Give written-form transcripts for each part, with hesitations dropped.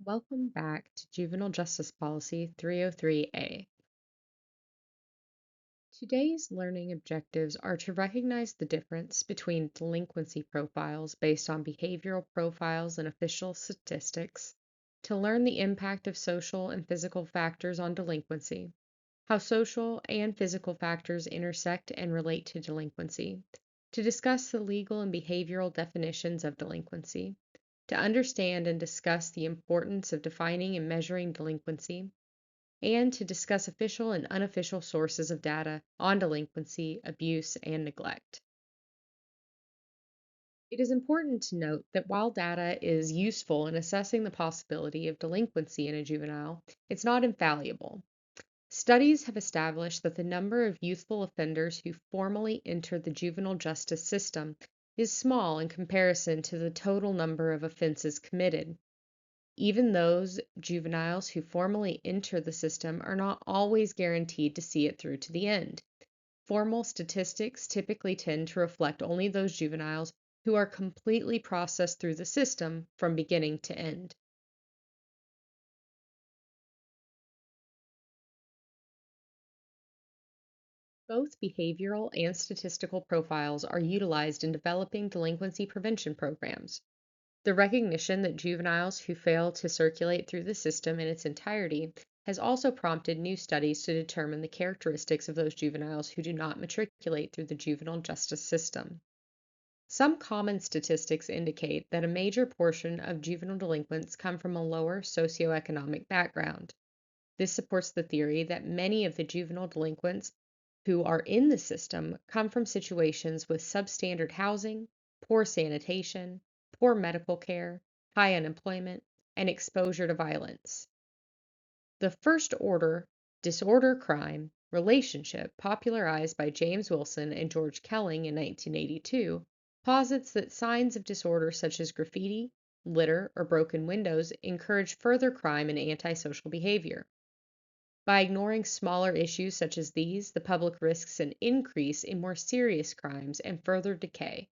Welcome back to Juvenile Justice Policy 303A. Today's learning objectives are to recognize the difference between delinquency profiles based on behavioral profiles and official statistics, to learn the impact of social and physical factors on delinquency, how social and physical factors intersect and relate to delinquency, to discuss the legal and behavioral definitions of delinquency, to understand and discuss the importance of defining and measuring delinquency, and to discuss official and unofficial sources of data on delinquency, abuse, and neglect. It is important to note that while data is useful in assessing the possibility of delinquency in a juvenile, it's not infallible. Studies have established that the number of youthful offenders who formally enter the juvenile justice system is small in comparison to the total number of offenses committed. Even those juveniles who formally enter the system are not always guaranteed to see it through to the end. Formal statistics typically tend to reflect only those juveniles who are completely processed through the system from beginning to end. Both behavioral and statistical profiles are utilized in developing delinquency prevention programs. The recognition that juveniles who fail to circulate through the system in its entirety has also prompted new studies to determine the characteristics of those juveniles who do not matriculate through the juvenile justice system. Some common statistics indicate that a major portion of juvenile delinquents come from a lower socioeconomic background. This supports the theory that many of the juvenile delinquents who are in the system come from situations with substandard housing, poor sanitation, poor medical care, high unemployment, and exposure to violence. The first order disorder crime relationship, popularized by James Wilson and George Kelling in 1982, posits that signs of disorder such as graffiti, litter, or broken windows encourage further crime and antisocial behavior. By ignoring smaller issues such as these, the public risks an increase in more serious crimes and further decay.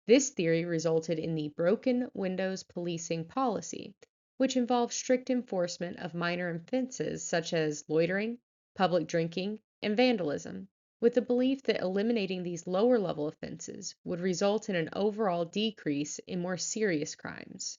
This theory resulted in the broken windows policing policy, which involved strict enforcement of minor offenses such as loitering, public drinking, and vandalism, with the belief that eliminating these lower level offenses would result in an overall decrease in more serious crimes.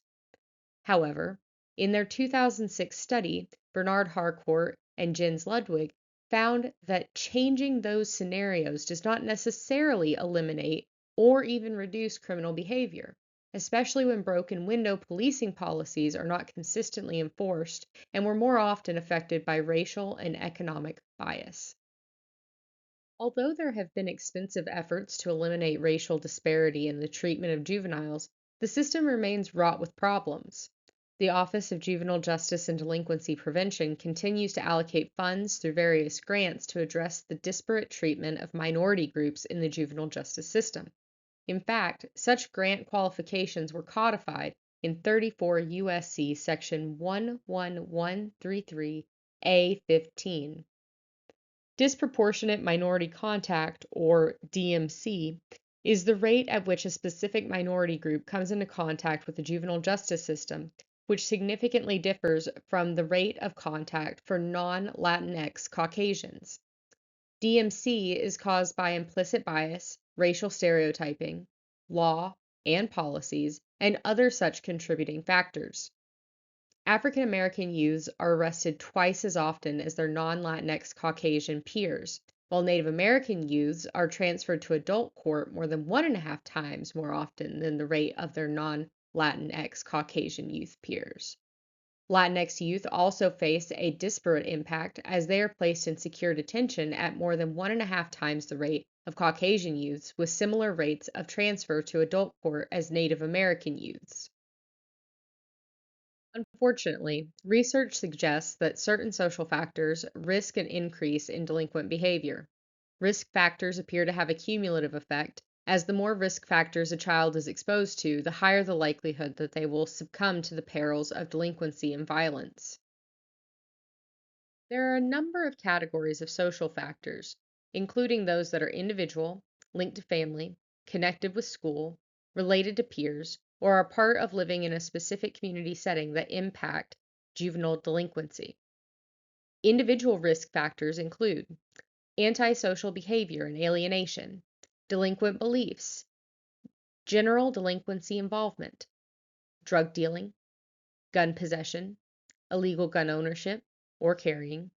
However, in their 2006 study, Bernard Harcourt and Jens Ludwig found that changing those scenarios does not necessarily eliminate or even reduce criminal behavior, especially when broken window policing policies are not consistently enforced and were more often affected by racial and economic bias. Although there have been expensive efforts to eliminate racial disparity in the treatment of juveniles, the system remains wrought with problems. The Office of Juvenile Justice and Delinquency Prevention continues to allocate funds through various grants to address the disparate treatment of minority groups in the juvenile justice system. In fact, such grant qualifications were codified in 34 USC section 11133A15. Disproportionate minority contact, or DMC, is the rate at which a specific minority group comes into contact with the juvenile justice system, which significantly differs from the rate of contact for non-Latinx Caucasians. DMC is caused by implicit bias, racial stereotyping, law and policies, and other such contributing factors. African American youths are arrested twice as often as their non-Latinx Caucasian peers, while Native American youths are transferred to adult court more than 1.5 times more often than the rate of their non-Latinx Caucasian youth peers. Latinx youth also face a disparate impact as they are placed in secure detention at more than 1.5 times the rate of Caucasian youths, with similar rates of transfer to adult court as Native American youths. Unfortunately, research suggests that certain social factors risk an increase in delinquent behavior. Risk factors appear to have a cumulative effect, as the more risk factors a child is exposed to, the higher the likelihood that they will succumb to the perils of delinquency and violence. There are a number of categories of social factors, including those that are individual, linked to family, connected with school, related to peers, or are part of living in a specific community setting that impact juvenile delinquency. Individual risk factors include antisocial behavior and alienation, delinquent beliefs, general delinquency involvement, drug dealing, gun possession, illegal gun ownership or carrying,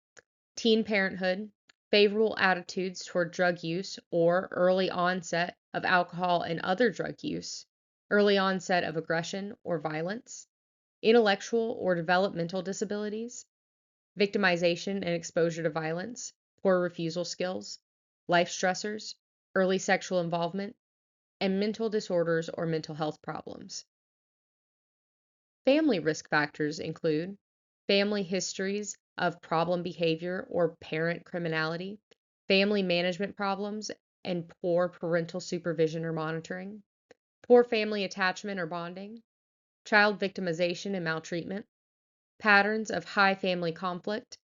teen parenthood, favorable attitudes toward drug use or early onset of alcohol and other drug use, early onset of aggression or violence, intellectual or developmental disabilities, victimization and exposure to violence, poor refusal skills, life stressors, early sexual involvement, and mental disorders or mental health problems. Family risk factors include family histories of problem behavior or parent criminality, family management problems and poor parental supervision or monitoring, poor family attachment or bonding, child victimization and maltreatment, patterns of high family conflict,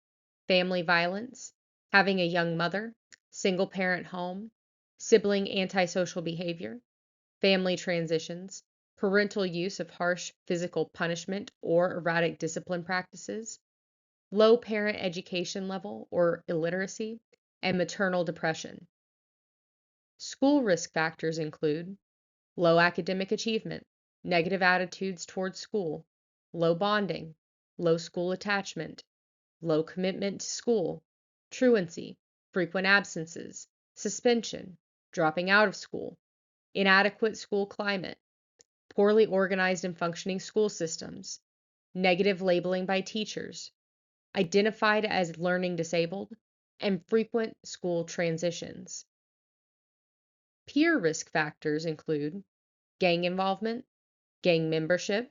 family violence, having a young mother, single parent home, sibling antisocial behavior, family transitions, parental use of harsh physical punishment or erratic discipline practices, low parent education level or illiteracy, and maternal depression. School risk factors include low academic achievement, negative attitudes towards school, low bonding, low school attachment, low commitment to school, truancy, frequent absences, suspension, dropping out of school, inadequate school climate, poorly organized and functioning school systems, negative labeling by teachers, identified as learning disabled, and frequent school transitions. Peer risk factors include gang involvement, gang membership,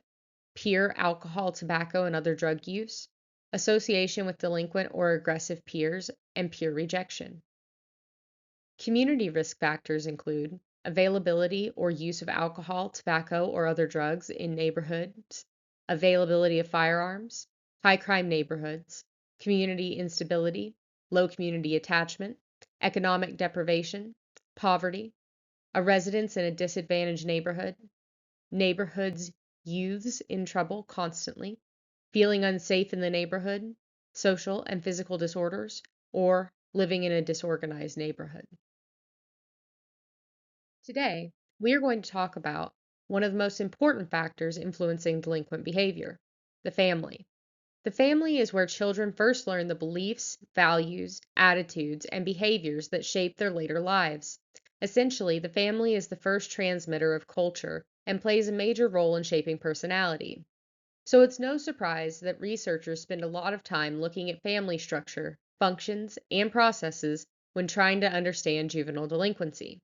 peer alcohol, tobacco, and other drug use, association with delinquent or aggressive peers, and peer rejection. Community risk factors include availability or use of alcohol, tobacco, or other drugs in neighborhoods, availability of firearms, high crime neighborhoods, community instability, low community attachment, economic deprivation, poverty, a residence in a disadvantaged neighborhood, neighborhoods youths in trouble constantly, feeling unsafe in the neighborhood, social and physical disorders, or living in a disorganized neighborhood. Today, we are going to talk about one of the most important factors influencing delinquent behavior, the family. The family is where children first learn the beliefs, values, attitudes, and behaviors that shape their later lives. Essentially, the family is the first transmitter of culture and plays a major role in shaping personality. So it's no surprise that researchers spend a lot of time looking at family structure, functions, and processes when trying to understand juvenile delinquency.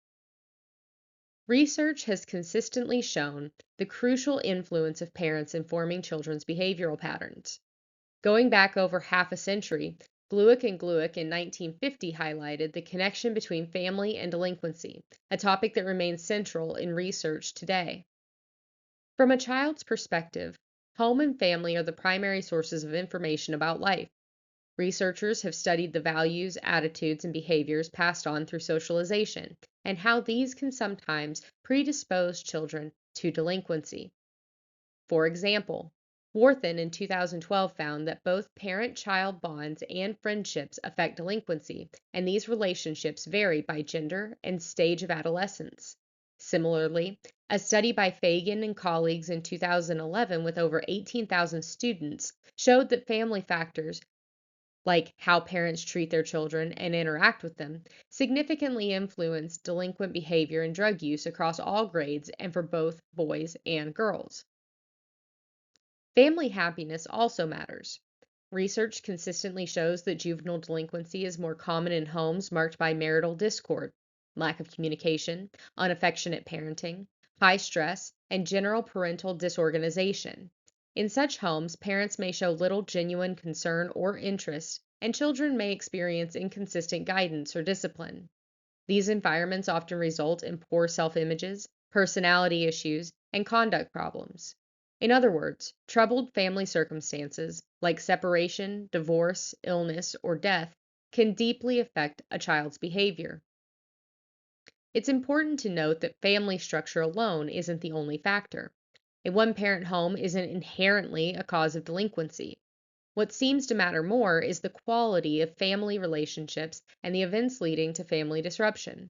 Research has consistently shown the crucial influence of parents in forming children's behavioral patterns. Going back over half a century, Glueck and Glueck in 1950 highlighted the connection between family and delinquency, a topic that remains central in research today. From a child's perspective, home and family are the primary sources of information about life. Researchers have studied the values, attitudes, and behaviors passed on through socialization and how these can sometimes predispose children to delinquency. For example, Warthen in 2012 found that both parent-child bonds and friendships affect delinquency, and these relationships vary by gender and stage of adolescence. Similarly, a study by Fagan and colleagues in 2011 with over 18,000 students showed that family factors like how parents treat their children and interact with them, significantly influence delinquent behavior and drug use across all grades and for both boys and girls. Family happiness also matters. Research consistently shows that juvenile delinquency is more common in homes marked by marital discord, lack of communication, unaffectionate parenting, high stress, and general parental disorganization. In such homes, parents may show little genuine concern or interest, and children may experience inconsistent guidance or discipline. These environments often result in poor self-images, personality issues, and conduct problems. In other words, troubled family circumstances like separation, divorce, illness, or death can deeply affect a child's behavior. It's important to note that family structure alone isn't the only factor. A one parent home isn't inherently a cause of delinquency. What seems to matter more is the quality of family relationships and the events leading to family disruption.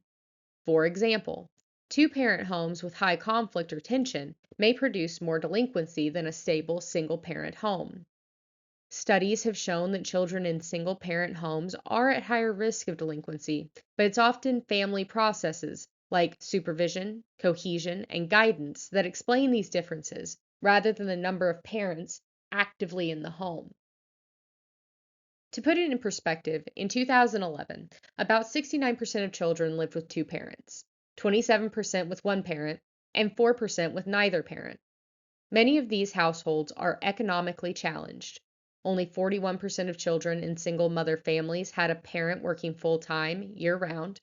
For example, two parent homes with high conflict or tension may produce more delinquency than a stable single parent home. Studies have shown that children in single parent homes are at higher risk of delinquency, but it's often family processes like supervision, cohesion, and guidance that explain these differences rather than the number of parents actively in the home. To put it in perspective, in 2011, about 69% of children lived with two parents, 27% with one parent, and 4% with neither parent. Many of these households are economically challenged. Only 41% of children in single mother families had a parent working full time, year round,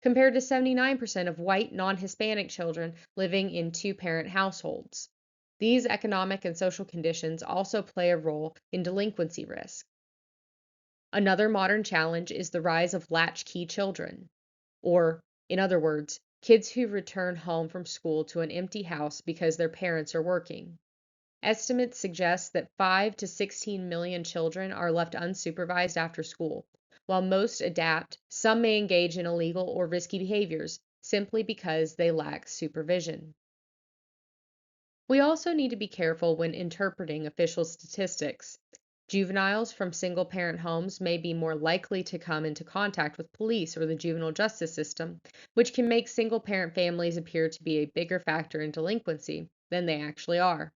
compared to 79% of white non Hispanic children living in two parent households. These economic and social conditions also play a role in delinquency risk. Another modern challenge is the rise of latchkey children, or, in other words, kids who return home from school to an empty house because their parents are working. Estimates suggest that 5 to 16 million children are left unsupervised after school. While most adapt, some may engage in illegal or risky behaviors simply because they lack supervision. We also need to be careful when interpreting official statistics. Juveniles from single parent homes may be more likely to come into contact with police or the juvenile justice system, which can make single parent families appear to be a bigger factor in delinquency than they actually are.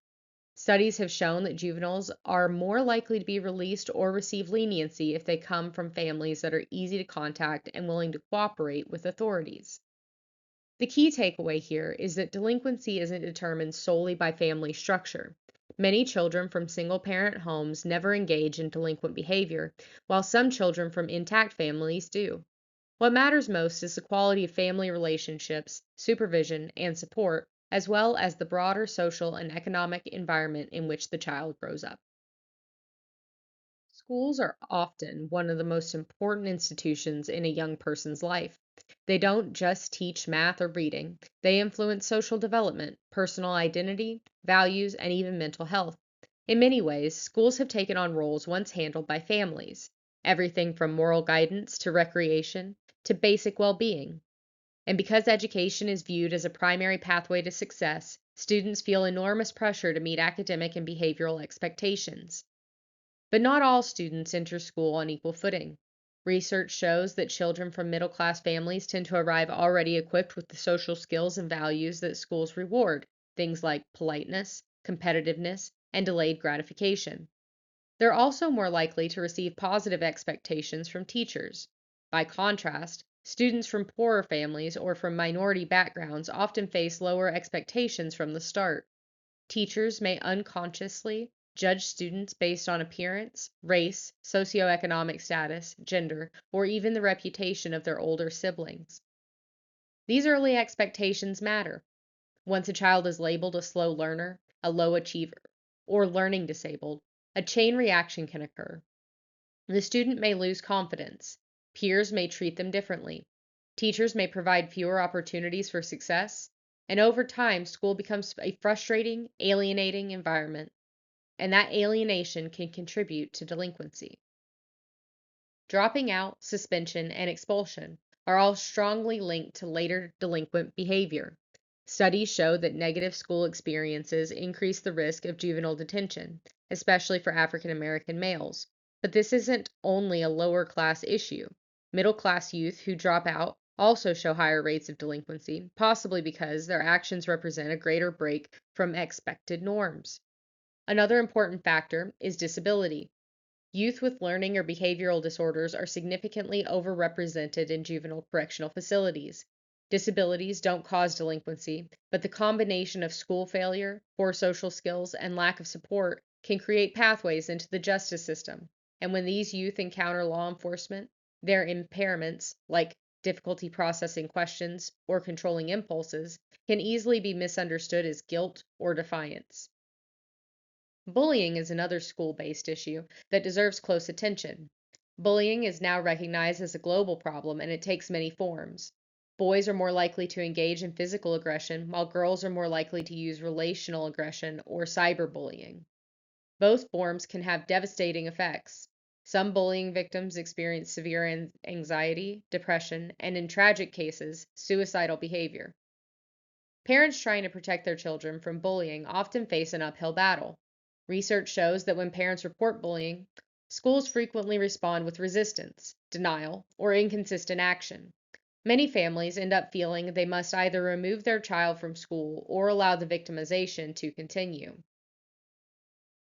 Studies have shown that juveniles are more likely to be released or receive leniency if they come from families that are easy to contact and willing to cooperate with authorities. The key takeaway here is that delinquency isn't determined solely by family structure. Many children from single parent homes never engage in delinquent behavior, while some children from intact families do. What matters most is the quality of family relationships, supervision, and support, as well as the broader social and economic environment in which the child grows up. Schools are often one of the most important institutions in a young person's life. They don't just teach math or reading, they influence social development, personal identity, values, and even mental health. In many ways, schools have taken on roles once handled by families, everything from moral guidance to recreation to basic well being. And because education is viewed as a primary pathway to success, students feel enormous pressure to meet academic and behavioral expectations. But not all students enter school on equal footing. Research shows that children from middle class families tend to arrive already equipped with the social skills and values that schools reward, things like politeness, competitiveness, and delayed gratification. They're also more likely to receive positive expectations from teachers. By contrast, students from poorer families or from minority backgrounds often face lower expectations from the start. Teachers may unconsciously judge students based on appearance, race, socioeconomic status, gender, or even the reputation of their older siblings. These early expectations matter. Once a child is labeled a slow learner, a low achiever, or learning disabled, a chain reaction can occur. The student may lose confidence. Peers may treat them differently. Teachers may provide fewer opportunities for success. And over time, school becomes a frustrating, alienating environment. And that alienation can contribute to delinquency. Dropping out, suspension, and expulsion are all strongly linked to later delinquent behavior. Studies show that negative school experiences increase the risk of juvenile detention, especially for African American males. But this isn't only a lower class issue. Middle class youth who drop out also show higher rates of delinquency, possibly because their actions represent a greater break from expected norms. Another important factor is disability. Youth with learning or behavioral disorders are significantly overrepresented in juvenile correctional facilities. Disabilities don't cause delinquency, but the combination of school failure, poor social skills, and lack of support can create pathways into the justice system. And when these youth encounter law enforcement, their impairments, like difficulty processing questions or controlling impulses, can easily be misunderstood as guilt or defiance. Bullying is another school based issue that deserves close attention. Bullying is now recognized as a global problem and it takes many forms. Boys are more likely to engage in physical aggression, while girls are more likely to use relational aggression or cyberbullying. Both forms can have devastating effects. Some bullying victims experience severe anxiety, depression, and in tragic cases, suicidal behavior. Parents trying to protect their children from bullying often face an uphill battle. Research shows that when parents report bullying, schools frequently respond with resistance, denial, or inconsistent action. Many families end up feeling they must either remove their child from school or allow the victimization to continue.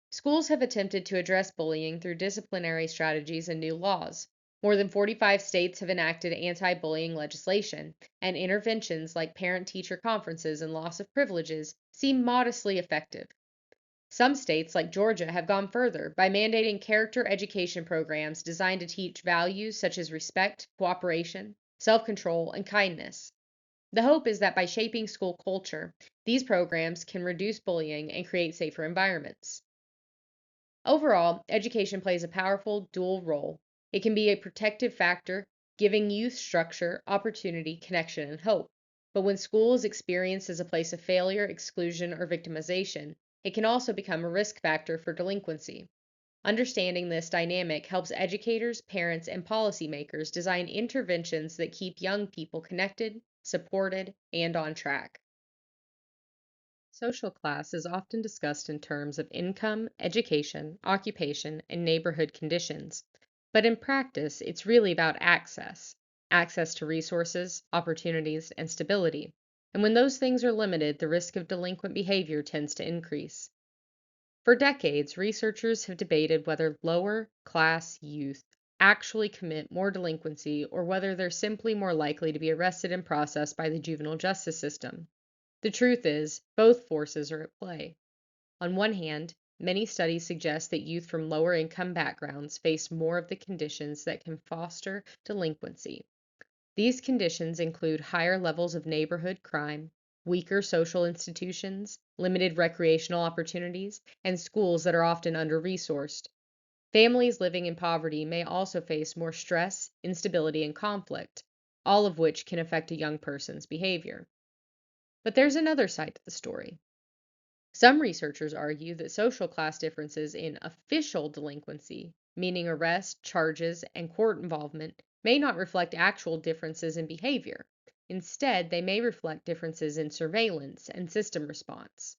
Schools have attempted to address bullying through disciplinary strategies and new laws. More than 45 states have enacted anti bullying legislation, and interventions like parent teacher conferences and loss of privileges seem modestly effective. Some states, like Georgia, have gone further by mandating character education programs designed to teach values such as respect, cooperation, self control, and kindness. The hope is that by shaping school culture, these programs can reduce bullying and create safer environments. Overall, education plays a powerful dual role. It can be a protective factor, giving youth structure, opportunity, connection, and hope. But when school is experienced as a place of failure, exclusion, or victimization, it can also become a risk factor for delinquency. Understanding this dynamic helps educators, parents, and policymakers design interventions that keep young people connected, supported, and on track. Social class is often discussed in terms of income, education, occupation, and neighborhood conditions. But in practice, it's really about access to resources, opportunities, and stability. And when those things are limited, the risk of delinquent behavior tends to increase. For decades, researchers have debated whether lower class youth actually commit more delinquency or whether they're simply more likely to be arrested and processed by the juvenile justice system. The truth is, both forces are at play. On one hand, many studies suggest that youth from lower income backgrounds face more of the conditions that can foster delinquency. These conditions include higher levels of neighborhood crime, weaker social institutions, limited recreational opportunities, and schools that are often under resourced. Families living in poverty may also face more stress, instability, and conflict, all of which can affect a young person's behavior. But there's another side to the story. Some researchers argue that social class differences in official delinquency, meaning arrest, charges, and court involvement, may not reflect actual differences in behavior. Instead, they may reflect differences in surveillance and system response.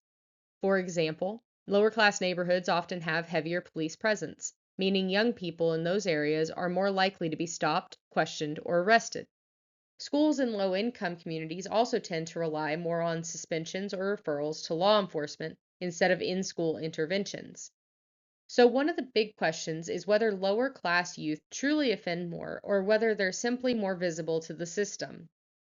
For example, lower class neighborhoods often have heavier police presence, meaning young people in those areas are more likely to be stopped, questioned, or arrested. Schools in low income communities also tend to rely more on suspensions or referrals to law enforcement instead of in school interventions. So, one of the big questions is whether lower class youth truly offend more or whether they're simply more visible to the system.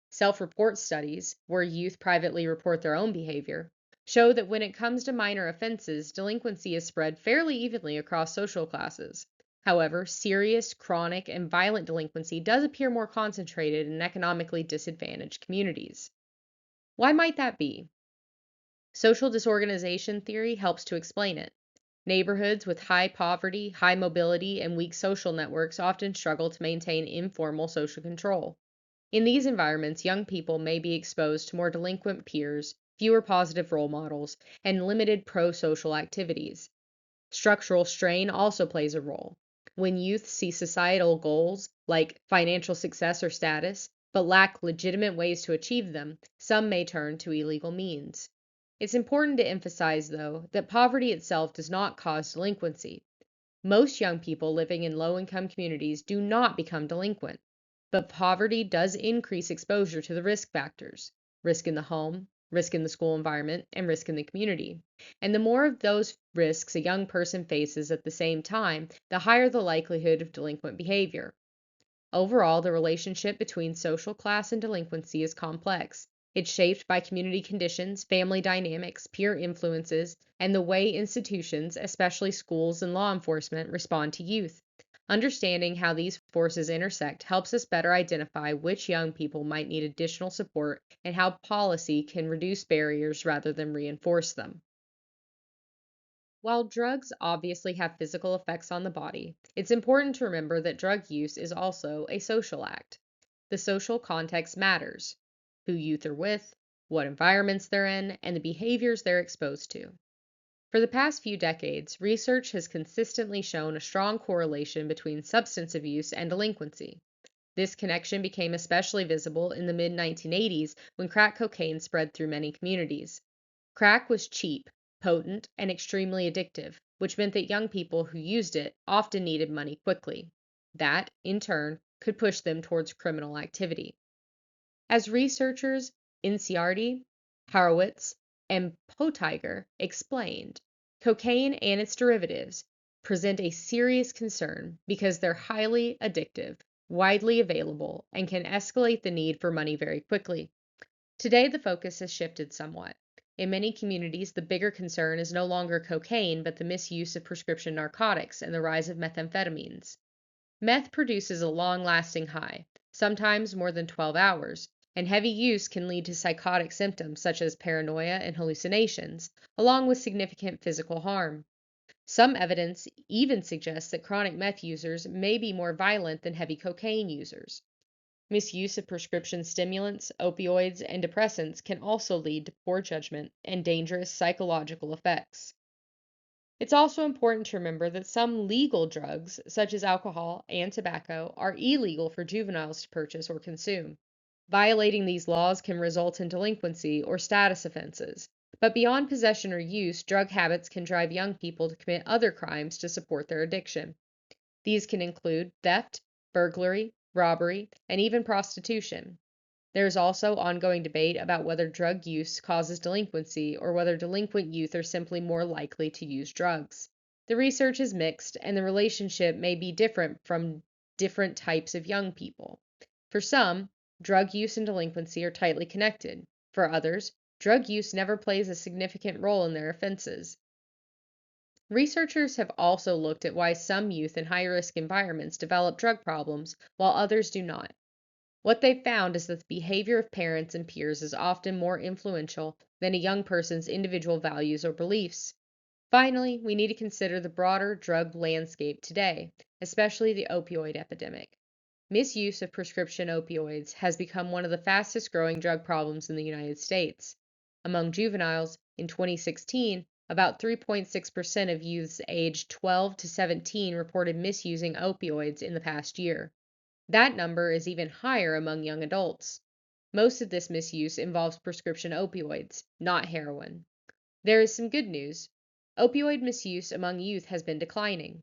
Self report studies, where youth privately report their own behavior, show that when it comes to minor offenses, delinquency is spread fairly evenly across social classes. However, serious, chronic, and violent delinquency does appear more concentrated in economically disadvantaged communities. Why might that be? Social disorganization theory helps to explain it. Neighborhoods with high poverty, high mobility, and weak social networks often struggle to maintain informal social control. In these environments, young people may be exposed to more delinquent peers, fewer positive role models, and limited pro social activities. Structural strain also plays a role. When youth see societal goals, like financial success or status, but lack legitimate ways to achieve them, some may turn to illegal means. It's important to emphasize, though, that poverty itself does not cause delinquency. Most young people living in low income communities do not become delinquent, but poverty does increase exposure to the risk factors: risk in the home, risk in the school environment, and risk in the community. And the more of those risks a young person faces at the same time, the higher the likelihood of delinquent behavior. Overall, the relationship between social class and delinquency is complex. It's shaped by community conditions, family dynamics, peer influences, and the way institutions, especially schools and law enforcement, respond to youth. Understanding how these forces intersect helps us better identify which young people might need additional support and how policy can reduce barriers rather than reinforce them. While drugs obviously have physical effects on the body, it's important to remember that drug use is also a social act. The social context matters: who youth are with, what environments they're in, and the behaviors they're exposed to. For the past few decades, research has consistently shown a strong correlation between substance abuse and delinquency. This connection became especially visible in the mid 1980s when crack cocaine spread through many communities. Crack was cheap, potent, and extremely addictive, which meant that young people who used it often needed money quickly. That, in turn, could push them towards criminal activity. As researchers Inciardi, Horowitz, and Potiger explained, cocaine and its derivatives present a serious concern because they're highly addictive, widely available, and can escalate the need for money very quickly. Today, the focus has shifted somewhat. In many communities, the bigger concern is no longer cocaine, but the misuse of prescription narcotics and the rise of methamphetamines. Meth produces a long-lasting high, sometimes more than 12 hours, and heavy use can lead to psychotic symptoms such as paranoia and hallucinations, along with significant physical harm. Some evidence even suggests that chronic meth users may be more violent than heavy cocaine users. Misuse of prescription stimulants, opioids, and depressants can also lead to poor judgment and dangerous psychological effects. It's also important to remember that some legal drugs, such as alcohol and tobacco, are illegal for juveniles to purchase or consume. Violating these laws can result in delinquency or status offenses. But beyond possession or use, drug habits can drive young people to commit other crimes to support their addiction. These can include theft, burglary, robbery, and even prostitution. There is also ongoing debate about whether drug use causes delinquency or whether delinquent youth are simply more likely to use drugs. The research is mixed, and the relationship may be different from different types of young people. For some, drug use and delinquency are tightly connected. For others, drug use never plays a significant role in their offenses. Researchers have also looked at why some youth in high risk environments develop drug problems while others do not. What they found is that the behavior of parents and peers is often more influential than a young person's individual values or beliefs. Finally, we need to consider the broader drug landscape today, especially the opioid epidemic. Misuse of prescription opioids has become one of the fastest growing drug problems in the United States. Among juveniles, in 2016, about 3.6% of youths aged 12 to 17 reported misusing opioids in the past year. That number is even higher among young adults. Most of this misuse involves prescription opioids, not heroin. There is some good news. Opioid misuse among youth has been declining.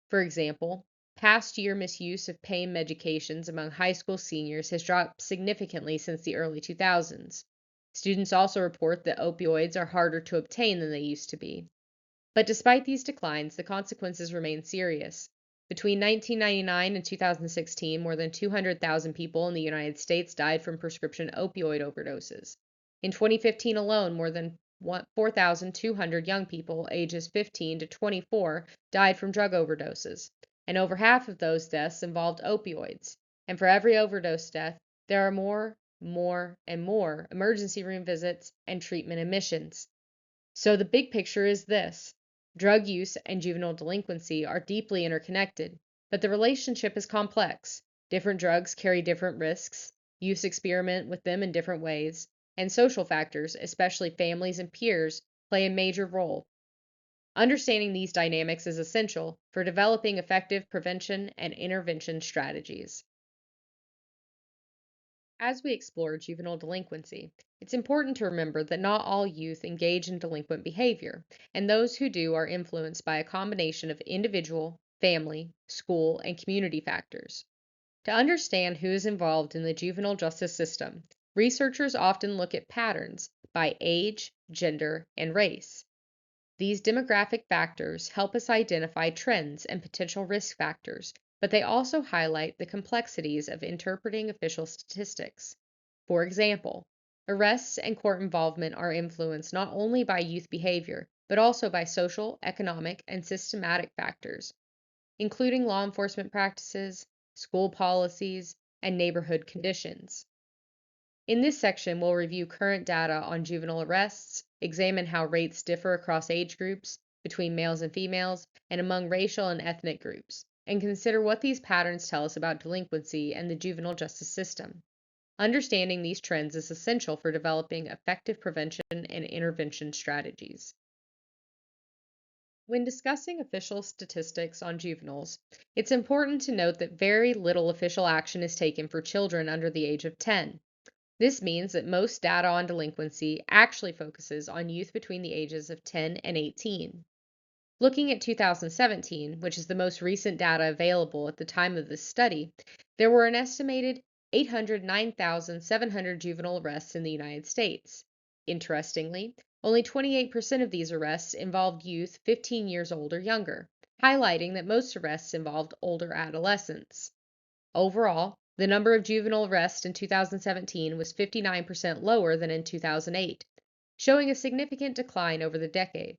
For example, past year misuse of pain medications among high school seniors has dropped significantly since the early 2000s. Students also report that opioids are harder to obtain than they used to be. But despite these declines, the consequences remain serious. Between 1999 and 2016, more than 200,000 people in the United States died from prescription opioid overdoses. In 2015 alone, more than 4,200 young people ages 15 to 24 died from drug overdoses, and over half of those deaths involved opioids. And for every overdose death, there are and more emergency room visits and treatment admissions. So the big picture is this: drug use and juvenile delinquency are deeply interconnected, but the relationship is complex. Different drugs carry different risks, youth experiment with them in different ways, and social factors, especially families and peers, play a major role. Understanding these dynamics is essential for developing effective prevention and intervention strategies. As we explore juvenile delinquency, it's important to remember that not all youth engage in delinquent behavior, and those who do are influenced by a combination of individual, family, school, and community factors. To understand who is involved in the juvenile justice system, researchers often look at patterns by age, gender, and race. These demographic factors help us identify trends and potential risk factors, but they also highlight the complexities of interpreting official statistics. For example, arrests and court involvement are influenced not only by youth behavior, but also by social, economic, and systematic factors, including law enforcement practices, school policies, and neighborhood conditions. In this section, we'll review current data on juvenile arrests, examine how rates differ across age groups, between males and females, and among racial and ethnic groups, and consider what these patterns tell us about delinquency and the juvenile justice system. Understanding these trends is essential for developing effective prevention and intervention strategies. When discussing official statistics on juveniles, it's important to note that very little official action is taken for children under the age of 10. This means that most data on delinquency actually focuses on youth between the ages of 10 and 18. Looking at 2017, which is the most recent data available at the time of this study, there were an estimated 809,700 juvenile arrests in the United States. Interestingly, only 28% of these arrests involved youth 15 years old or younger, highlighting that most arrests involved older adolescents. Overall, the number of juvenile arrests in 2017 was 59% lower than in 2008, showing a significant decline over the decade.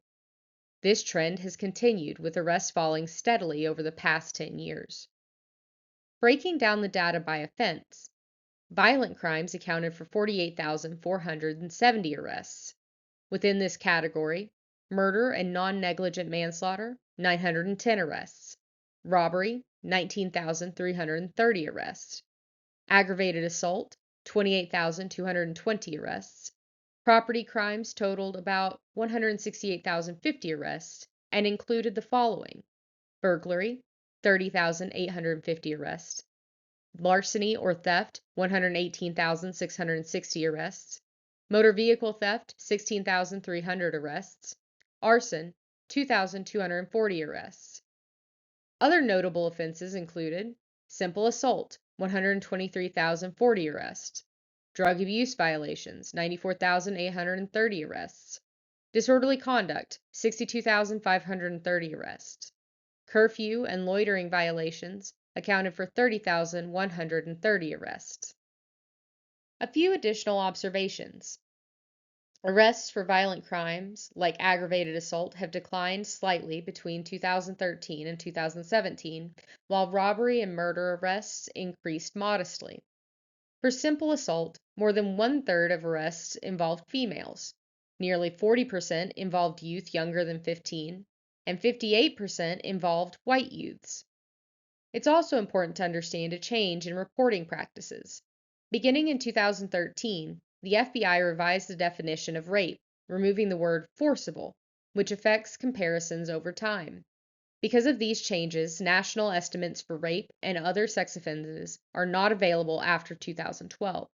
This trend has continued, with arrests falling steadily over the past 10 years. Breaking down the data by offense, violent crimes accounted for 48,470 arrests. Within this category, murder and non-negligent manslaughter, 910 arrests. Robbery, 19,330 arrests. Aggravated assault, 28,220 arrests. Property crimes totaled about 168,050 arrests and included the following: burglary, 30,850 arrests; larceny or theft, 118,660 arrests; motor vehicle theft, 16,300 arrests; arson, 2,240 arrests. Other notable offenses included simple assault, 123,040 arrests; drug abuse violations, 94,830 arrests; disorderly conduct, 62,530 arrests; curfew and loitering violations accounted for 30,130 arrests. A few additional observations. Arrests for violent crimes, like aggravated assault, have declined slightly between 2013 and 2017, while robbery and murder arrests increased modestly. For simple assault, more than one-third of arrests involved females. Nearly 40% involved youth younger than 15, and 58% involved white youths. It's also important to understand a change in reporting practices. Beginning in 2013, the FBI revised the definition of rape, removing the word forcible, which affects comparisons over time. Because of these changes, national estimates for rape and other sex offenses are not available after 2012.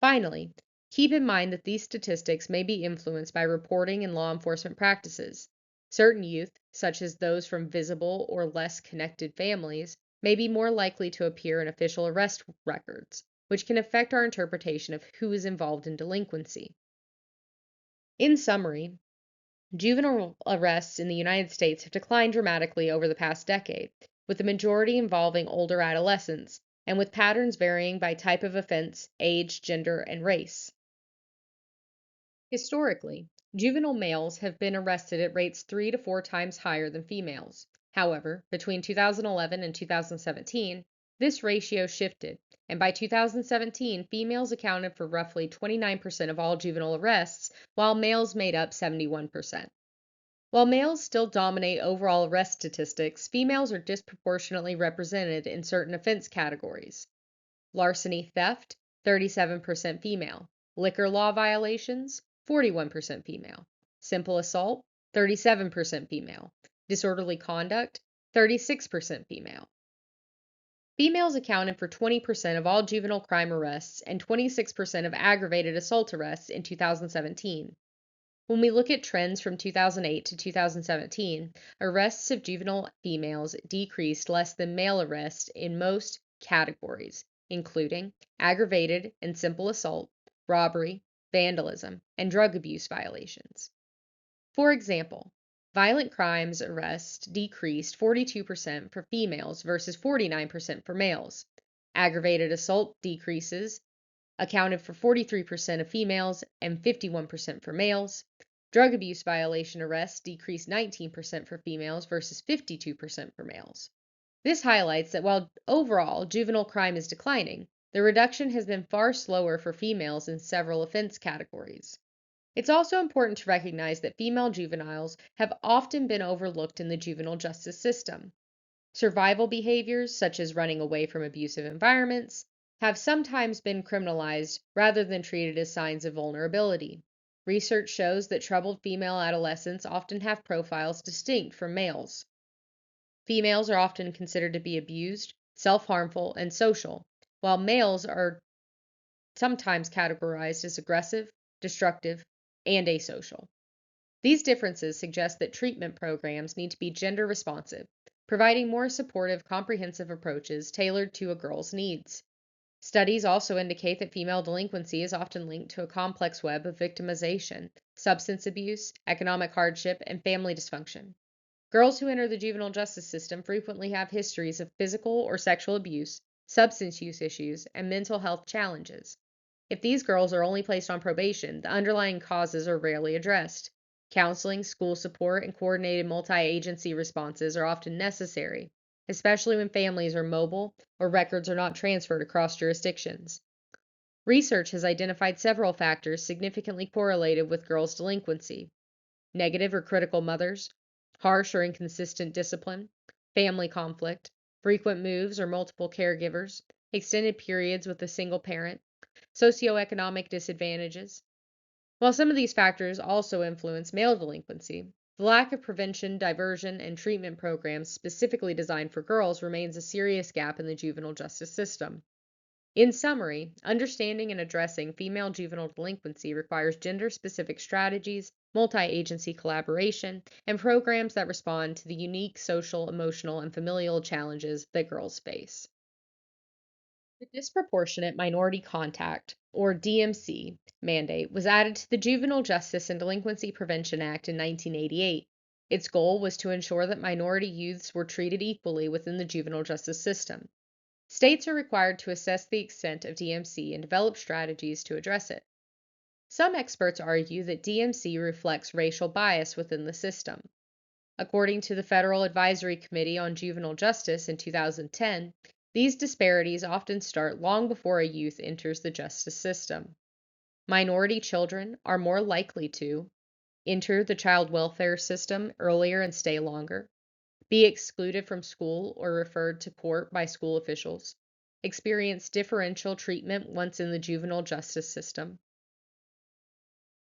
Finally, keep in mind that these statistics may be influenced by reporting and law enforcement practices. Certain youth, such as those from visible or less connected families, may be more likely to appear in official arrest records, which can affect our interpretation of who is involved in delinquency. In summary, juvenile arrests in the United States have declined dramatically over the past decade, with the majority involving older adolescents, and with patterns varying by type of offense, age, gender, and race. Historically, juvenile males have been arrested at rates 3 to 4 times higher than females. However, between 2011 and 2017, this ratio shifted, and by 2017, females accounted for roughly 29% of all juvenile arrests, while males made up 71%. While males still dominate overall arrest statistics, females are disproportionately represented in certain offense categories. Larceny theft, 37% female; liquor law violations, 41% female; simple assault, 37% female; disorderly conduct, 36% female. Females accounted for 20% of all juvenile crime arrests and 26% of aggravated assault arrests in 2017. When we look at trends from 2008 to 2017, arrests of juvenile females decreased less than male arrests in most categories, including aggravated and simple assault, robbery, vandalism, and drug abuse violations. For example, violent crimes arrests decreased 42% for females versus 49% for males. Aggravated assault decreases accounted for 43% of females and 51% for males. Drug abuse violation arrests decreased 19% for females versus 52% for males. This highlights that while overall juvenile crime is declining, the reduction has been far slower for females in several offense categories. It's also important to recognize that female juveniles have often been overlooked in the juvenile justice system. Survival behaviors, such as running away from abusive environments, have sometimes been criminalized rather than treated as signs of vulnerability. Research shows that troubled female adolescents often have profiles distinct from males. Females are often considered to be abused, self harmful, and social, while males are sometimes categorized as aggressive, destructive, and asocial. These differences suggest that treatment programs need to be gender responsive, providing more supportive, comprehensive approaches tailored to a girl's needs. Studies also indicate that female delinquency is often linked to a complex web of victimization, substance abuse, economic hardship, and family dysfunction. Girls who enter the juvenile justice system frequently have histories of physical or sexual abuse, substance use issues, and mental health challenges. If these girls are only placed on probation, the underlying causes are rarely addressed. Counseling, school support, and coordinated multi agency responses are often necessary, especially when families are mobile or records are not transferred across jurisdictions. Research has identified several factors significantly correlated with girls' delinquency: negative or critical mothers, harsh or inconsistent discipline, family conflict, frequent moves or multiple caregivers, extended periods with a single parent, socioeconomic disadvantages. While some of these factors also influence male delinquency, the lack of prevention, diversion, and treatment programs specifically designed for girls remains a serious gap in the juvenile justice system. In summary, understanding and addressing female juvenile delinquency requires gender specific strategies, multi agency collaboration, and programs that respond to the unique social, emotional, and familial challenges that girls face. The Disproportionate Minority Contact, or DMC, mandate was added to the Juvenile Justice and Delinquency Prevention Act in 1988. Its goal was to ensure that minority youths were treated equally within the juvenile justice system. States are required to assess the extent of DMC and develop strategies to address it. Some experts argue that DMC reflects racial bias within the system. According to the Federal Advisory Committee on Juvenile Justice in 2010, these disparities often start long before a youth enters the justice system. Minority children are more likely to enter the child welfare system earlier and stay longer, be excluded from school or referred to court by school officials, experience differential treatment once in the juvenile justice system.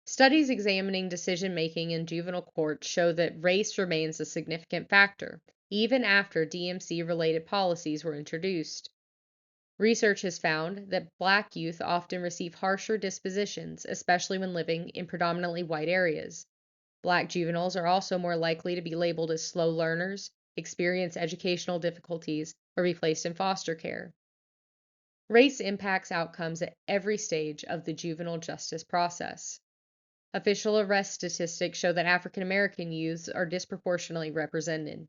Studies examining decision making in juvenile courts show that race remains a significant factor, even after DMC related policies were introduced. Research has found that Black youth often receive harsher dispositions, especially when living in predominantly white areas. Black juveniles are also more likely to be labeled as slow learners, experience educational difficulties, or be placed in foster care. Race impacts outcomes at every stage of the juvenile justice process. Official arrest statistics show that African American youths are disproportionately represented.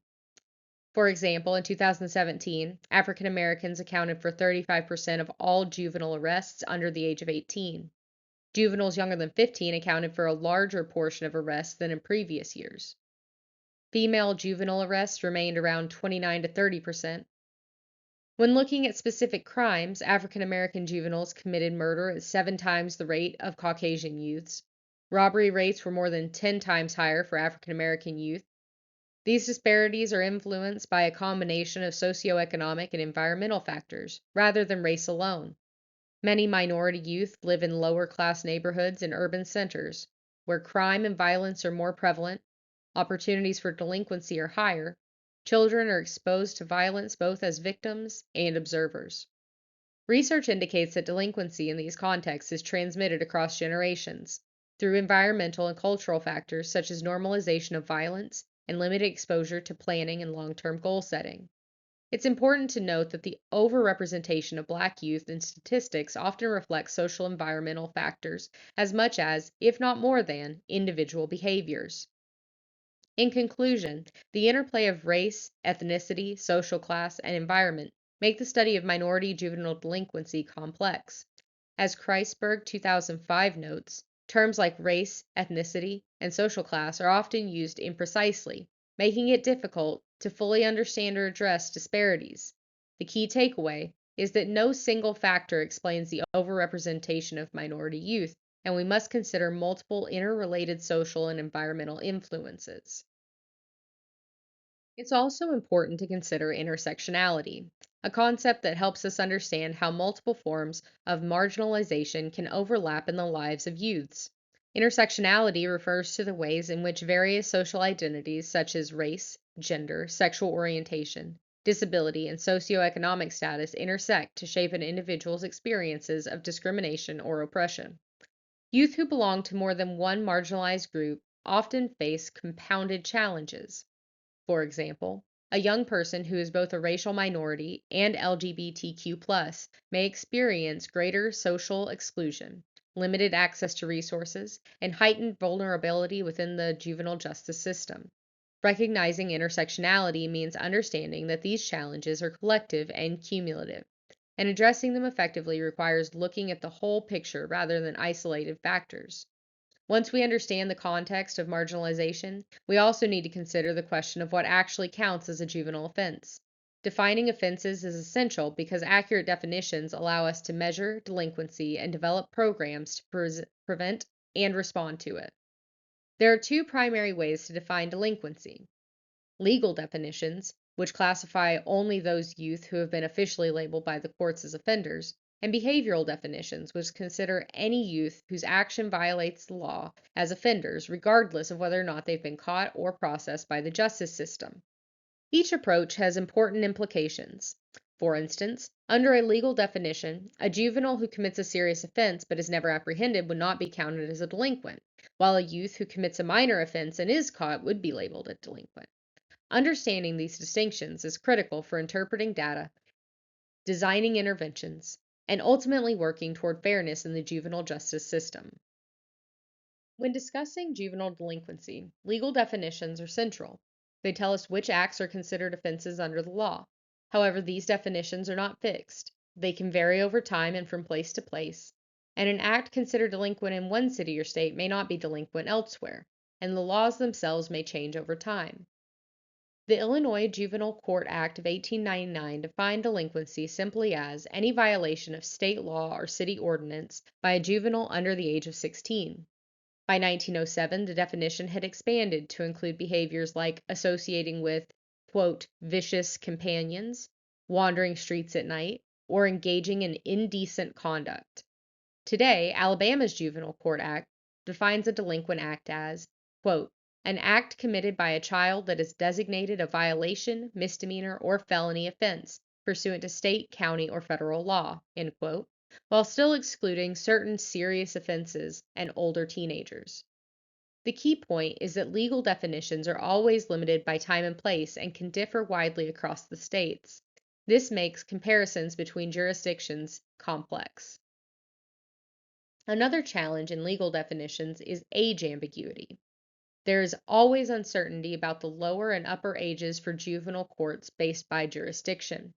For example, in 2017, African Americans accounted for 35% of all juvenile arrests under the age of 18. Juveniles younger than 15 accounted for a larger portion of arrests than in previous years. Female juvenile arrests remained around 29 to 30%. When looking at specific crimes, African American juveniles committed murder at 7 times the rate of Caucasian youths. Robbery rates were more than 10 times higher for African American youth. These disparities are influenced by a combination of socioeconomic and environmental factors, rather than race alone. Many minority youth live in lower class neighborhoods and urban centers, where crime and violence are more prevalent, opportunities for delinquency are higher, children are exposed to violence both as victims and observers. Research indicates that delinquency in these contexts is transmitted across generations through environmental and cultural factors such as normalization of violence and limited exposure to planning and long term goal setting. It's important to note that the overrepresentation of Black youth in statistics often reflects social environmental factors as much as, if not more than, individual behaviors. In conclusion, the interplay of race, ethnicity, social class, and environment make the study of minority juvenile delinquency complex. As Kreisberg 2005 notes, terms like race, ethnicity, and social class are often used imprecisely, making it difficult to fully understand or address disparities. The key takeaway is that no single factor explains the overrepresentation of minority youth, and we must consider multiple interrelated social and environmental influences. It's also important to consider intersectionality, a concept that helps us understand how multiple forms of marginalization can overlap in the lives of youths. Intersectionality refers to the ways in which various social identities, such as race, gender, sexual orientation, disability, and socioeconomic status, intersect to shape an individual's experiences of discrimination or oppression. Youth who belong to more than one marginalized group often face compounded challenges. For example, a young person who is both a racial minority and LGBTQ+ may experience greater social exclusion, limited access to resources, and heightened vulnerability within the juvenile justice system. Recognizing intersectionality means understanding that these challenges are collective and cumulative, and addressing them effectively requires looking at the whole picture rather than isolated factors. Once we understand the context of marginalization, we also need to consider the question of what actually counts as a juvenile offense. Defining offenses is essential because accurate definitions allow us to measure delinquency and develop programs to prevent and respond to it. There are two primary ways to define delinquency: legal definitions, which classify only those youth who have been officially labeled by the courts as offenders, and behavioral definitions, which consider any youth whose action violates the law as offenders, regardless of whether or not they've been caught or processed by the justice system. Each approach has important implications. For instance, under a legal definition, a juvenile who commits a serious offense but is never apprehended would not be counted as a delinquent, while a youth who commits a minor offense and is caught would be labeled a delinquent. Understanding these distinctions is critical for interpreting data, designing interventions, and ultimately working toward fairness in the juvenile justice system. When discussing juvenile delinquency, legal definitions are central. They tell us which acts are considered offenses under the law. However, these definitions are not fixed. They can vary over time and from place to place, and an act considered delinquent in one city or state may not be delinquent elsewhere, and the laws themselves may change over time. The Illinois Juvenile Court Act of 1899 defined delinquency simply as any violation of state law or city ordinance by a juvenile under the age of 16. By 1907, the definition had expanded to include behaviors like associating with, quote, vicious companions, wandering streets at night, or engaging in indecent conduct. Today, Alabama's Juvenile Court Act defines a delinquent act as, quote, an act committed by a child that is designated a violation, misdemeanor, or felony offense pursuant to state, county, or federal law, end quote, while still excluding certain serious offenses and older teenagers. The key point is that legal definitions are always limited by time and place and can differ widely across the states. This makes comparisons between jurisdictions complex. Another challenge in legal definitions is age ambiguity. There is always uncertainty about the lower and upper ages for juvenile courts based by jurisdiction.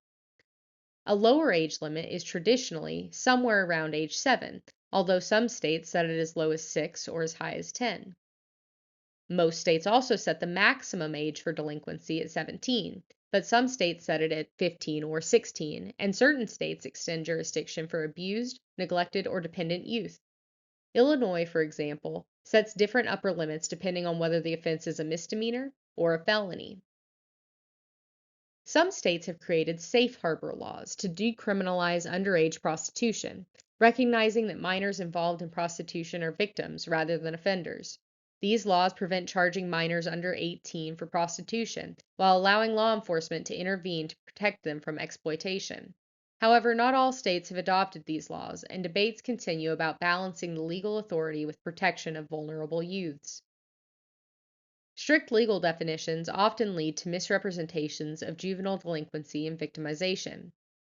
A lower age limit is traditionally somewhere around age 7, although some states set it as low as 6 or as high as 10. Most states also set the maximum age for delinquency at 17, but some states set it at 15 or 16, and certain states extend jurisdiction for abused, neglected, or dependent youth. Illinois, for example, sets different upper limits depending on whether the offense is a misdemeanor or a felony. Some states have created safe harbor laws to decriminalize underage prostitution, recognizing that minors involved in prostitution are victims rather than offenders. These laws prevent charging minors under 18 for prostitution, while allowing law enforcement to intervene to protect them from exploitation. However, not all states have adopted these laws, and debates continue about balancing the legal authority with protection of vulnerable youths. Strict legal definitions often lead to misrepresentations of juvenile delinquency and victimization.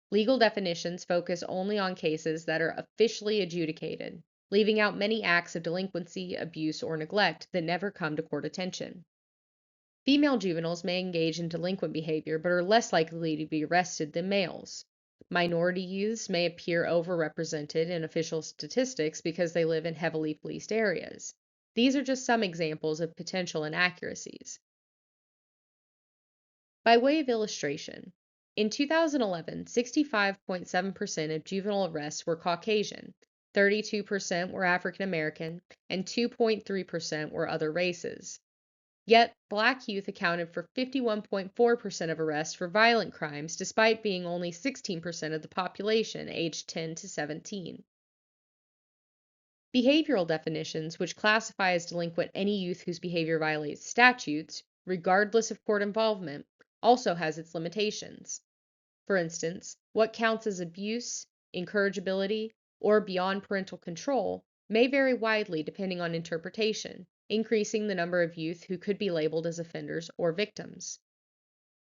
Legal definitions focus only on cases that are officially adjudicated, leaving out many acts of delinquency, abuse, or neglect that never come to court attention. Female juveniles may engage in delinquent behavior but are less likely to be arrested than males. Minority youths may appear overrepresented in official statistics because they live in heavily policed areas. These are just some examples of potential inaccuracies. By way of illustration, in 2011, 65.7% of juvenile arrests were Caucasian, 32% were African American, and 2.3% were other races. Yet, Black youth accounted for 51.4% of arrests for violent crimes, despite being only 16% of the population aged 10 to 17. Behavioral definitions, which classify as delinquent any youth whose behavior violates statutes, regardless of court involvement, also has its limitations. For instance, what counts as abuse, incorrigibility, or beyond parental control may vary widely depending on interpretation, increasing the number of youth who could be labeled as offenders or victims.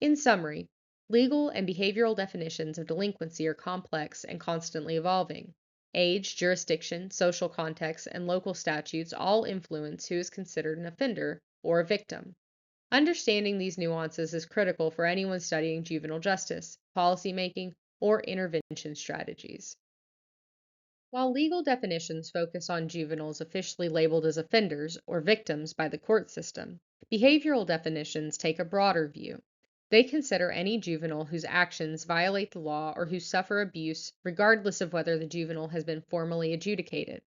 In summary, legal and behavioral definitions of delinquency are complex and constantly evolving. Age, jurisdiction, social context, and local statutes all influence who is considered an offender or a victim. Understanding these nuances is critical for anyone studying juvenile justice, policymaking, or intervention strategies. While legal definitions focus on juveniles officially labeled as offenders or victims by the court system, behavioral definitions take a broader view. They consider any juvenile whose actions violate the law or who suffer abuse, regardless of whether the juvenile has been formally adjudicated.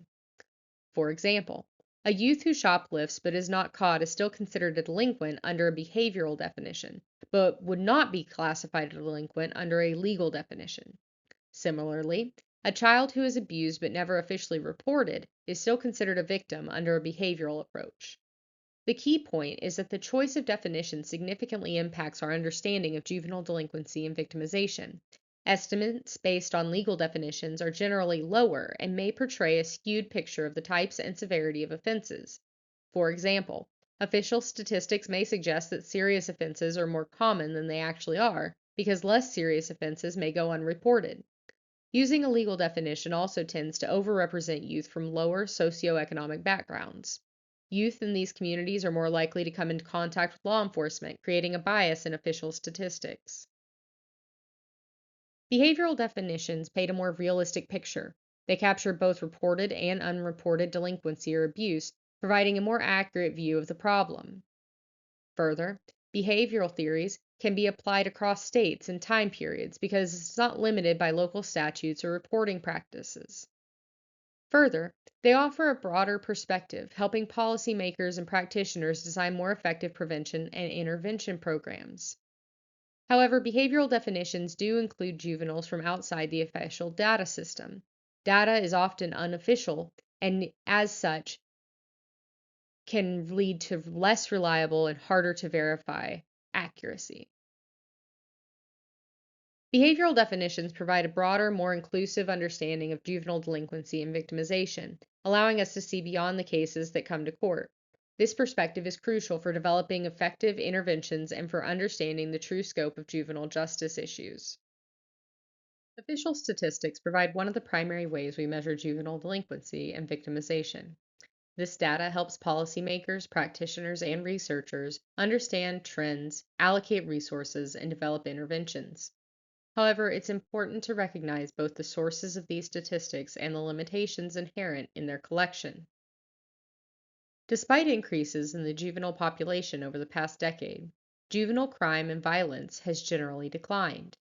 For example, a youth who shoplifts but is not caught is still considered a delinquent under a behavioral definition, but would not be classified a delinquent under a legal definition. Similarly, a child who is abused but never officially reported is still considered a victim under a behavioral approach. The key point is that the choice of definition significantly impacts our understanding of juvenile delinquency and victimization. Estimates based on legal definitions are generally lower and may portray a skewed picture of the types and severity of offenses. For example, official statistics may suggest that serious offenses are more common than they actually are, because less serious offenses may go unreported. Using a legal definition also tends to overrepresent youth from lower socioeconomic backgrounds. Youth in these communities are more likely to come into contact with law enforcement, creating a bias in official statistics. Behavioral definitions paint a more realistic picture. They capture both reported and unreported delinquency or abuse, providing a more accurate view of the problem. Further, behavioral theories can be applied across states and time periods because it's not limited by local statutes or reporting practices. Further, they offer a broader perspective, helping policymakers and practitioners design more effective prevention and intervention programs. However, behavioral definitions do include juveniles from outside the official data system. Data is often unofficial and, as such, can lead to less reliable and harder to verify accuracy. Behavioral definitions provide a broader, more inclusive understanding of juvenile delinquency and victimization, allowing us to see beyond the cases that come to court. This perspective is crucial for developing effective interventions and for understanding the true scope of juvenile justice issues. Official statistics provide one of the primary ways we measure juvenile delinquency and victimization. This data helps policymakers, practitioners, and researchers understand trends, allocate resources, and develop interventions. However, it's important to recognize both the sources of these statistics and the limitations inherent in their collection. Despite increases in the juvenile population over the past decade, juvenile crime and violence has generally declined.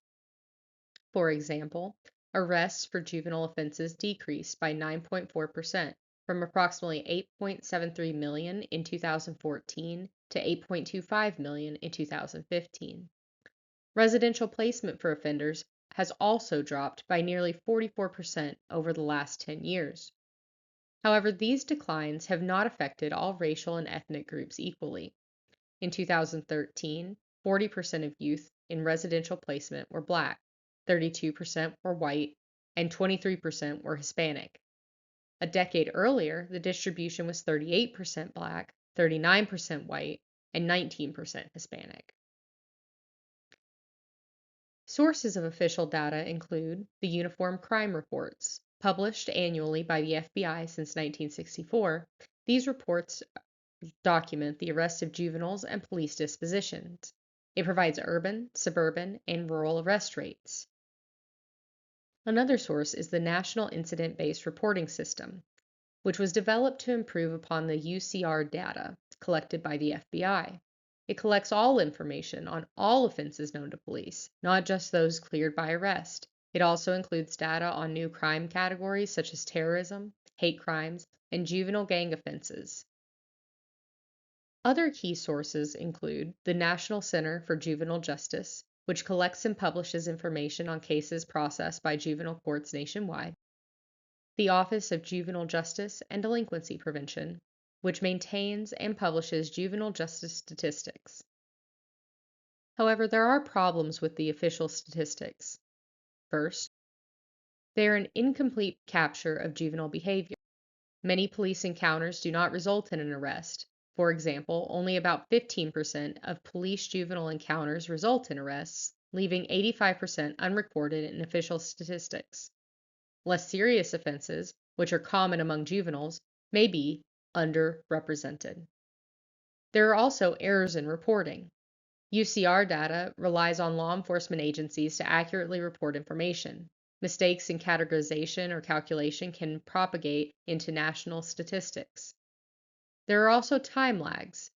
For example, arrests for juvenile offenses decreased by 9.4% from approximately 8.73 million in 2014 to 8.25 million in 2015. Residential placement for offenders has also dropped by nearly 44% over the last 10 years. However, these declines have not affected all racial and ethnic groups equally. In 2013, 40% of youth in residential placement were Black, 32% were white, and 23% were Hispanic. A decade earlier, the distribution was 38% Black, 39% white, and 19% Hispanic. Sources of official data include the Uniform Crime Reports, published annually by the FBI since 1964. These reports document the arrest of juveniles and police dispositions. It provides urban, suburban, and rural arrest rates. Another source is the National Incident-Based Reporting System, which was developed to improve upon the UCR data collected by the FBI. It collects all information on all offenses known to police, not just those cleared by arrest. It also includes data on new crime categories such as terrorism, hate crimes, and juvenile gang offenses. Other key sources include the National Center for Juvenile Justice, which collects and publishes information on cases processed by juvenile courts nationwide, the Office of Juvenile Justice and Delinquency Prevention, which maintains and publishes juvenile justice statistics. However, there are problems with the official statistics. First, they are an incomplete capture of juvenile behavior. Many police encounters do not result in an arrest. For example, only about 15% of police juvenile encounters result in arrests, leaving 85% unrecorded in official statistics. Less serious offenses, which are common among juveniles, may be underrepresented. There are also errors in reporting. UCR data relies on law enforcement agencies to accurately report information. Mistakes in categorization or calculation can propagate into national statistics. There are also time lags.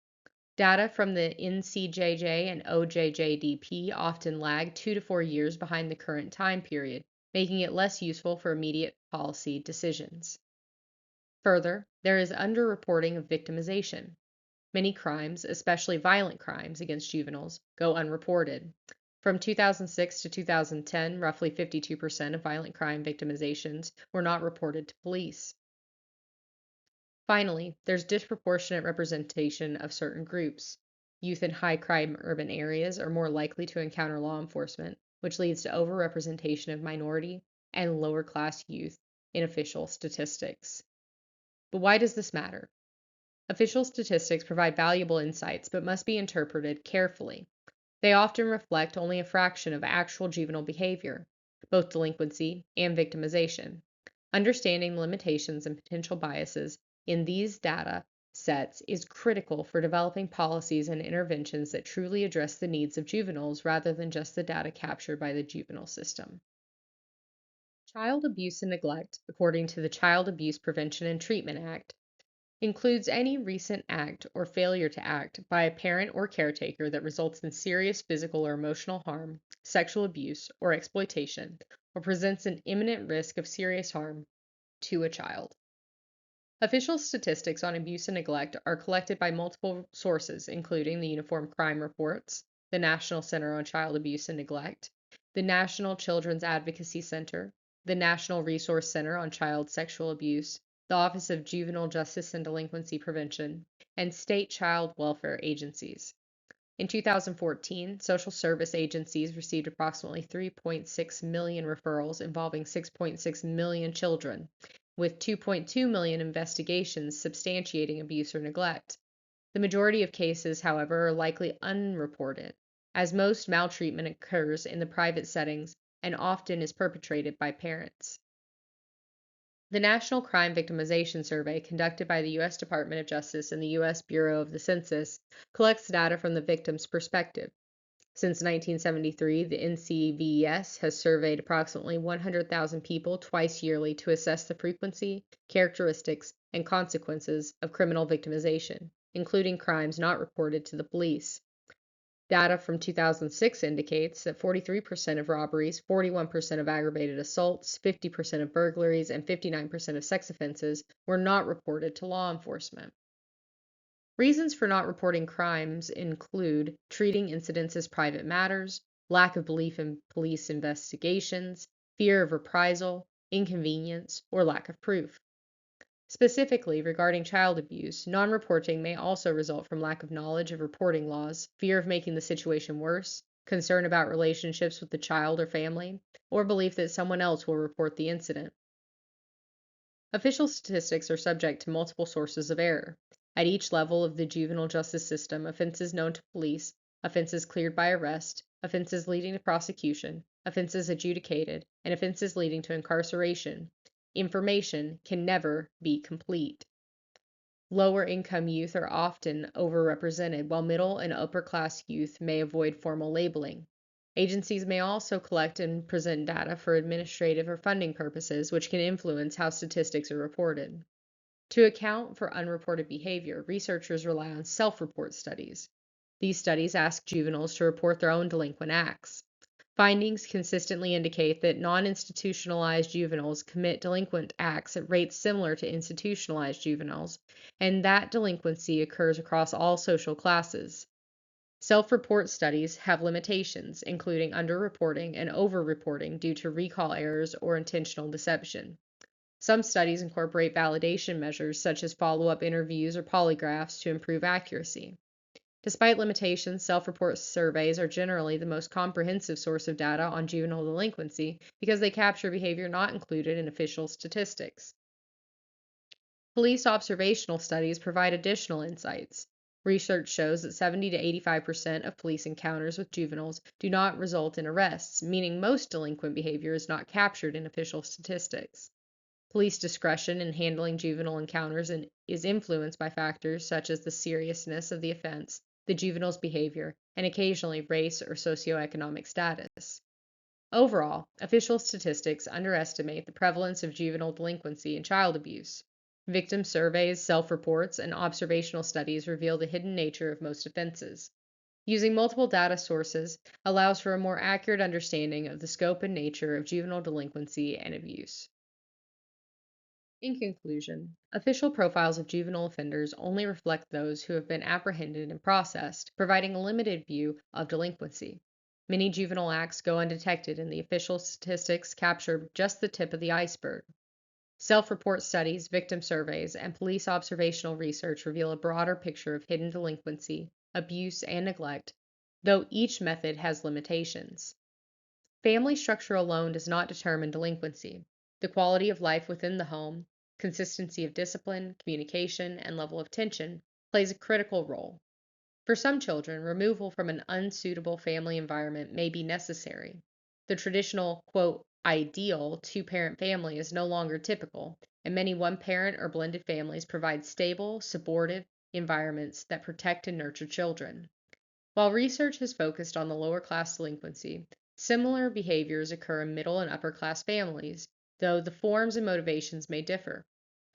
Data from the NCJJ and OJJDP often lag 2 to 4 years behind the current time period, making it less useful for immediate policy decisions. Further, there is underreporting of victimization. Many crimes, especially violent crimes against juveniles, go unreported. From 2006 to 2010, roughly 52% of violent crime victimizations were not reported to police. Finally, there's disproportionate representation of certain groups. Youth in high crime urban areas are more likely to encounter law enforcement, which leads to overrepresentation of minority and lower class youth in official statistics. But why does this matter? Official statistics provide valuable insights but must be interpreted carefully. They often reflect only a fraction of actual juvenile behavior, both delinquency and victimization. Understanding the limitations and potential biases in these data sets is critical for developing policies and interventions that truly address the needs of juveniles rather than just the data captured by the juvenile system. Child abuse and neglect, according to the Child Abuse Prevention and Treatment Act, includes any recent act or failure to act by a parent or caretaker that results in serious physical or emotional harm, sexual abuse, or exploitation, or presents an imminent risk of serious harm to a child. Official statistics on abuse and neglect are collected by multiple sources, including the Uniform Crime Reports, the National Center on Child Abuse and Neglect, the National Children's Advocacy Center, the National Resource Center on Child Sexual Abuse, the Office of Juvenile Justice and Delinquency Prevention, and state child welfare agencies. In 2014, social service agencies received approximately 3.6 million referrals involving 6.6 million children, with 2.2 million investigations substantiating abuse or neglect. The majority of cases, however, are likely unreported, as most maltreatment occurs in the private settings and often is perpetrated by parents. The National Crime Victimization Survey, conducted by the U.S. Department of Justice and the U.S. Bureau of the Census, collects data from the victim's perspective. Since 1973, the NCVES has surveyed approximately 100,000 people twice yearly to assess the frequency, characteristics, and consequences of criminal victimization, including crimes not reported to the police. Data from 2006 indicates that 43% of robberies, 41% of aggravated assaults, 50% of burglaries, and 59% of sex offenses were not reported to law enforcement. Reasons for not reporting crimes include treating incidents as private matters, lack of belief in police investigations, fear of reprisal, inconvenience, or lack of proof. Specifically, regarding child abuse, non-reporting may also result from lack of knowledge of reporting laws, fear of making the situation worse, concern about relationships with the child or family, or belief that someone else will report the incident. Official statistics are subject to multiple sources of error. At each level of the juvenile justice system, offenses known to police, offenses cleared by arrest, offenses leading to prosecution, offenses adjudicated, and offenses leading to incarceration, information can never be complete. Lower income youth are often overrepresented, while middle and upper class youth may avoid formal labeling. Agencies may also collect and present data for administrative or funding purposes, which can influence how statistics are reported. To account for unreported behavior, researchers rely on self report studies. These studies ask juveniles to report their own delinquent acts. Findings consistently indicate that non-institutionalized juveniles commit delinquent acts at rates similar to institutionalized juveniles, and that delinquency occurs across all social classes. Self-report studies have limitations, including underreporting and overreporting due to recall errors or intentional deception. Some studies incorporate validation measures such as follow-up interviews or polygraphs to improve accuracy. Despite limitations, self-report surveys are generally the most comprehensive source of data on juvenile delinquency because they capture behavior not included in official statistics. Police observational studies provide additional insights. Research shows that 70 to 85% of police encounters with juveniles do not result in arrests, meaning most delinquent behavior is not captured in official statistics. Police discretion in handling juvenile encounters is influenced by factors such as the seriousness of the offense, the juvenile's behavior, and occasionally race or socioeconomic status. Overall, official statistics underestimate the prevalence of juvenile delinquency and child abuse. Victim surveys, self-reports, and observational studies reveal the hidden nature of most offenses. Using multiple data sources allows for a more accurate understanding of the scope and nature of juvenile delinquency and abuse. In conclusion, official profiles of juvenile offenders only reflect those who have been apprehended and processed, providing a limited view of delinquency. Many juvenile acts go undetected, and the official statistics capture just the tip of the iceberg. Self-report studies, victim surveys, and police observational research reveal a broader picture of hidden delinquency, abuse, and neglect, though each method has limitations. Family structure alone does not determine delinquency. The quality of life within the home, consistency of discipline, communication, and level of attention plays a critical role. For some children, removal from an unsuitable family environment may be necessary. The traditional, quote, ideal two-parent family is no longer typical, and many one-parent or blended families provide stable, supportive environments that protect and nurture children. While research has focused on the lower class delinquency, similar behaviors occur in middle and upper class families, though the forms and motivations may differ.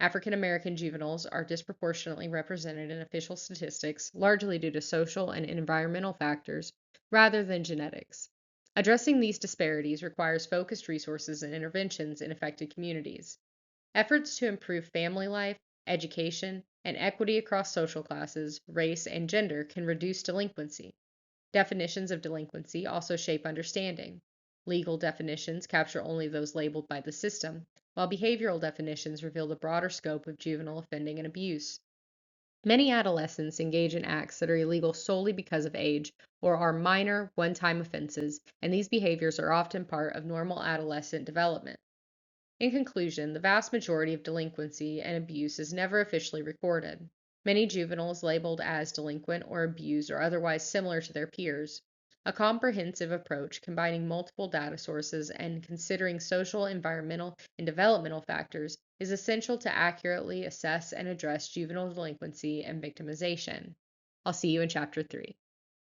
African American juveniles are disproportionately represented in official statistics, largely due to social and environmental factors rather than genetics. Addressing these disparities requires focused resources and interventions in affected communities. Efforts to improve family life, education, and equity across social classes, race, and gender can reduce delinquency. Definitions of delinquency also shape understanding. Legal definitions capture only those labeled by the system, while behavioral definitions reveal the broader scope of juvenile offending and abuse. Many adolescents engage in acts that are illegal solely because of age or are minor, one-time offenses, and these behaviors are often part of normal adolescent development. In conclusion, the vast majority of delinquency and abuse is never officially recorded. Many juveniles labeled as delinquent or abused are otherwise similar to their peers. A comprehensive approach combining multiple data sources and considering social, environmental, and developmental factors is essential to accurately assess and address juvenile delinquency and victimization. I'll see you in Chapter 3.